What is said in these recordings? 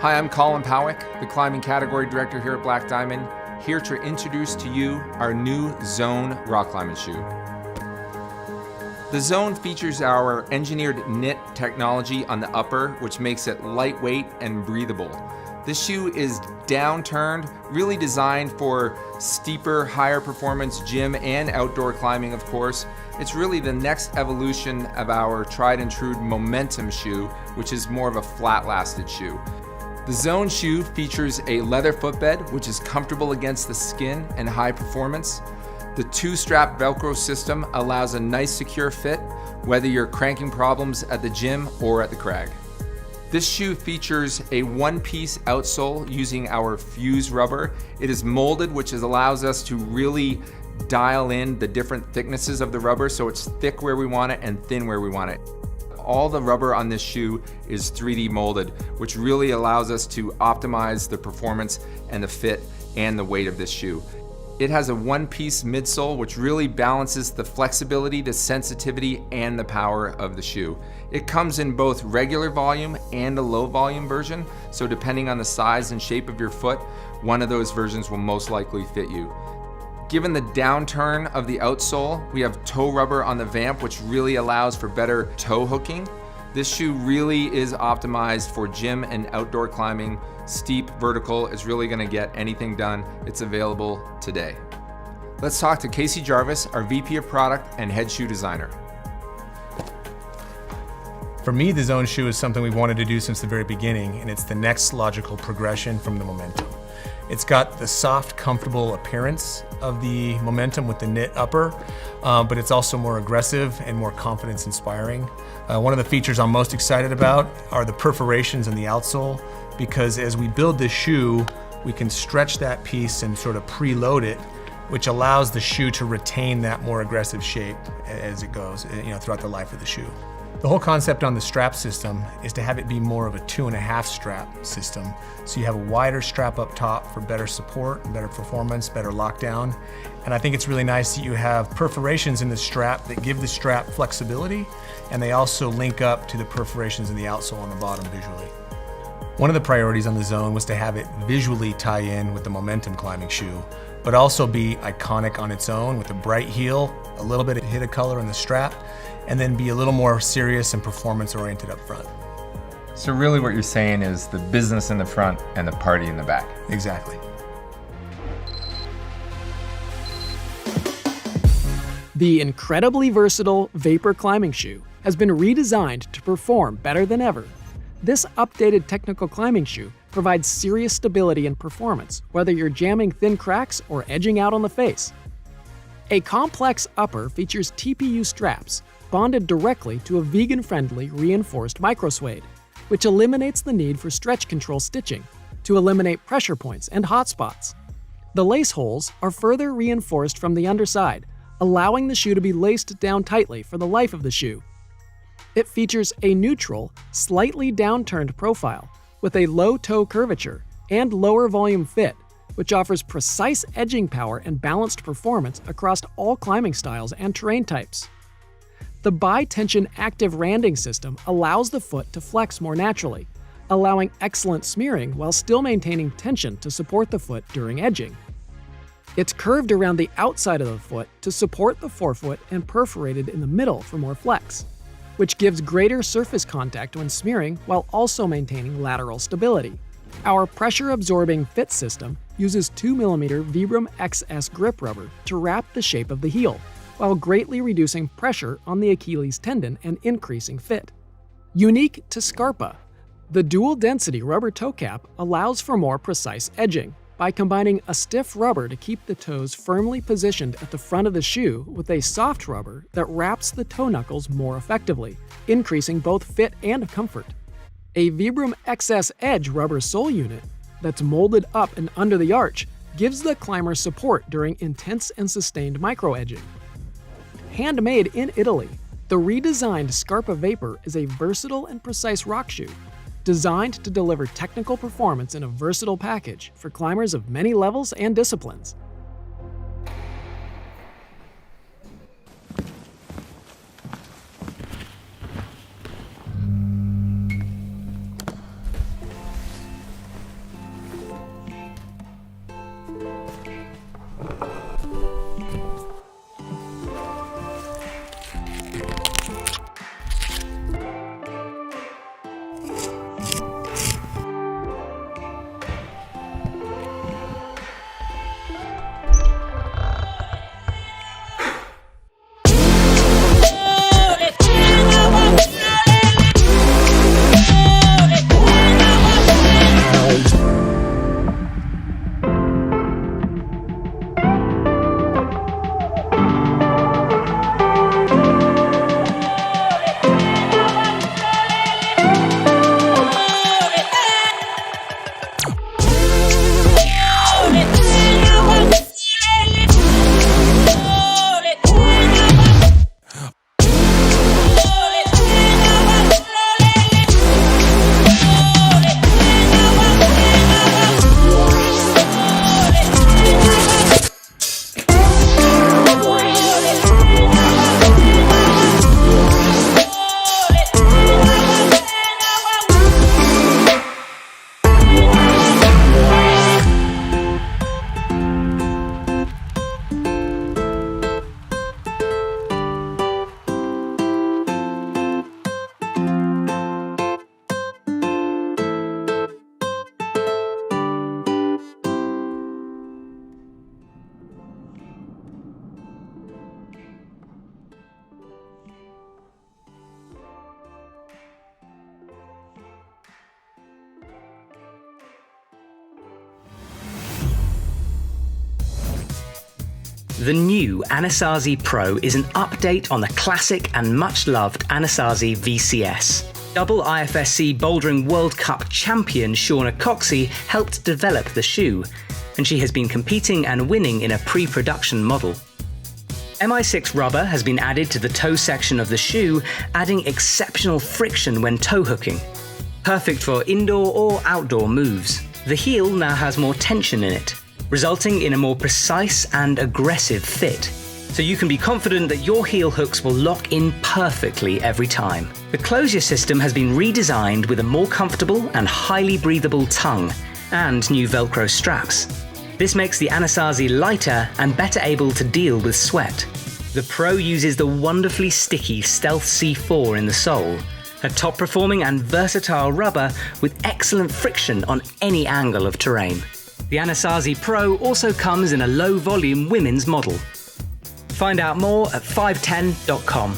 Hi, I'm Colin Powick, the Climbing Category Director here at Black Diamond, here to introduce to you our new Zone rock climbing shoe. The Zone features our engineered knit technology on the upper, which makes it lightweight and breathable. This shoe is downturned, really designed for steeper, higher performance gym and outdoor climbing, of course. It's really the next evolution of our tried and true momentum shoe, which is more of a flat-lasted shoe. The Zone shoe features a leather footbed, which is comfortable against the skin and high performance. The two-strap Velcro system allows a nice secure fit, whether you're cranking problems at the gym or at the crag. This shoe features a one-piece outsole using our fuse rubber. It is molded, which allows us to really dial in the different thicknesses of the rubber, so it's thick where we want it and thin where we want it. All the rubber on this shoe is 3D molded, which really allows us to optimize the performance and the fit and the weight of this shoe. It has a one-piece midsole, which really balances the flexibility, the sensitivity, and the power of the shoe. It comes in both regular volume and a low volume version, so depending on the size and shape of your foot, one of those versions will most likely fit you. Given the downturn of the outsole, we have toe rubber on the vamp, which really allows for better toe hooking. This shoe really is optimized for gym and outdoor climbing. Steep, vertical, is really gonna get anything done. It's available today. Let's talk to Casey Jarvis, our VP of Product and Head Shoe Designer. For me, the Zone shoe is something we've wanted to do since the very beginning, and it's the next logical progression from the Momentum. It's got the soft, comfortable appearance of the Momentum with the knit upper, but it's also more aggressive and more confidence-inspiring. One of the features I'm most excited about are the perforations in the outsole, because as we build this shoe, we can stretch that piece and sort of preload it, which allows the shoe to retain that more aggressive shape as it goes, throughout the life of the shoe. The whole concept on the strap system is to have it be more of a 2.5 strap system. So you have a wider strap up top for better support, better performance, better lockdown. And I think it's really nice that you have perforations in the strap that give the strap flexibility, and they also link up to the perforations in the outsole on the bottom visually. One of the priorities on the Zone was to have it visually tie in with the Momentum climbing shoe, but also be iconic on its own with a bright heel, a little bit of hit of color in the strap, and then be a little more serious and performance oriented up front. So really what you're saying is the business in the front and the party in the back. Exactly. The incredibly versatile Vapor climbing shoe has been redesigned to perform better than ever. This updated technical climbing shoe provides serious stability and performance, whether you're jamming thin cracks or edging out on the face. A complex upper features TPU straps bonded directly to a vegan-friendly reinforced microsuede, which eliminates the need for stretch control stitching to eliminate pressure points and hot spots. The lace holes are further reinforced from the underside, allowing the shoe to be laced down tightly for the life of the shoe. It features a neutral, slightly downturned profile with a low toe curvature and lower volume fit, which offers precise edging power and balanced performance across all climbing styles and terrain types. The bi-tension active randing system allows the foot to flex more naturally, allowing excellent smearing while still maintaining tension to support the foot during edging. It's curved around the outside of the foot to support the forefoot and perforated in the middle for more flex, which gives greater surface contact when smearing while also maintaining lateral stability. Our pressure-absorbing fit system uses 2mm Vibram XS grip rubber to wrap the shape of the heel, while greatly reducing pressure on the Achilles tendon and increasing fit. Unique to Scarpa, the dual-density rubber toe cap allows for more precise edging by combining a stiff rubber to keep the toes firmly positioned at the front of the shoe with a soft rubber that wraps the toe knuckles more effectively, increasing both fit and comfort. A Vibram XS Edge rubber sole unit that's molded up and under the arch gives the climber support during intense and sustained micro-edging. Handmade in Italy, the redesigned Scarpa Vapor is a versatile and precise rock shoe, designed to deliver technical performance in a versatile package for climbers of many levels and disciplines. The new Anasazi Pro is an update on the classic and much-loved Anasazi VCS. Double IFSC Bouldering World Cup champion Shauna Coxey helped develop the shoe, and she has been competing and winning in a pre-production model. MI6 rubber has been added to the toe section of the shoe, adding exceptional friction when toe hooking. Perfect for indoor or outdoor moves. The heel now has more tension in it, resulting in a more precise and aggressive fit. So you can be confident that your heel hooks will lock in perfectly every time. The closure system has been redesigned with a more comfortable and highly breathable tongue and new Velcro straps. This makes the Anasazi lighter and better able to deal with sweat. The Pro uses the wonderfully sticky Stealth C4 in the sole, a top-performing and versatile rubber with excellent friction on any angle of terrain. The Anasazi Pro also comes in a low-volume women's model. Find out more at 510.com.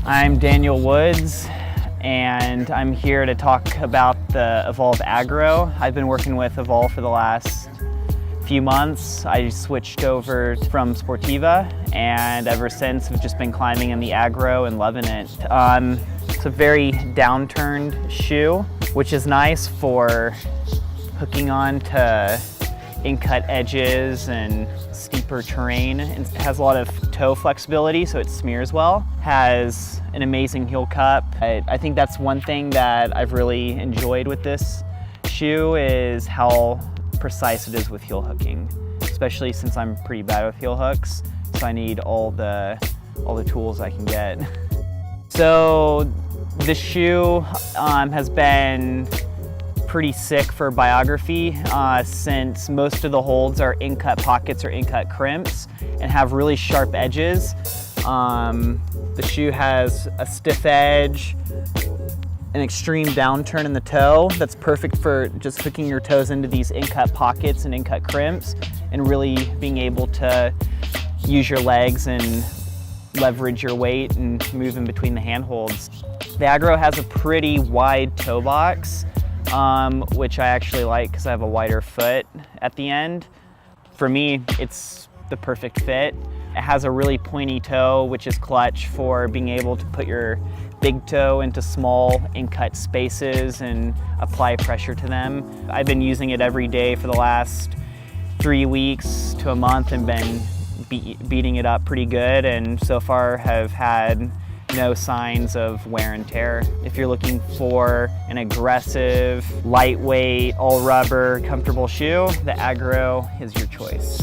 I'm Daniel Woods, and I'm here to talk about the Evolv Agro. I've been working with Evolv for the last few months. I switched over from Sportiva, and ever since I've just been climbing in the Agro and loving it. It's a very downturned shoe, which is nice for hooking on to in-cut edges and steeper terrain. It has a lot of toe flexibility, so it smears well. Has an amazing heel cup. I think that's one thing that I've really enjoyed with this shoe is how precise it is with heel hooking, especially since I'm pretty bad with heel hooks, so I need all the tools I can get. So this shoe has been pretty sick for biography since most of the holds are in-cut pockets or in-cut crimps and have really sharp edges. The shoe has a stiff edge, an extreme downturn in the toe that's perfect for just hooking your toes into these in-cut pockets and in-cut crimps and really being able to use your legs and leverage your weight and move in between the handholds. The Agro has a pretty wide toe box, which I actually like because I have a wider foot at the end. For me, it's the perfect fit. It has a really pointy toe, which is clutch for being able to put your big toe into small in-cut spaces and apply pressure to them. I've been using it every day for the last 3 weeks to a month and been beating it up pretty good, and so far have had no signs of wear and tear. If you're looking for an aggressive, lightweight, all rubber, comfortable shoe, the Agro is your choice.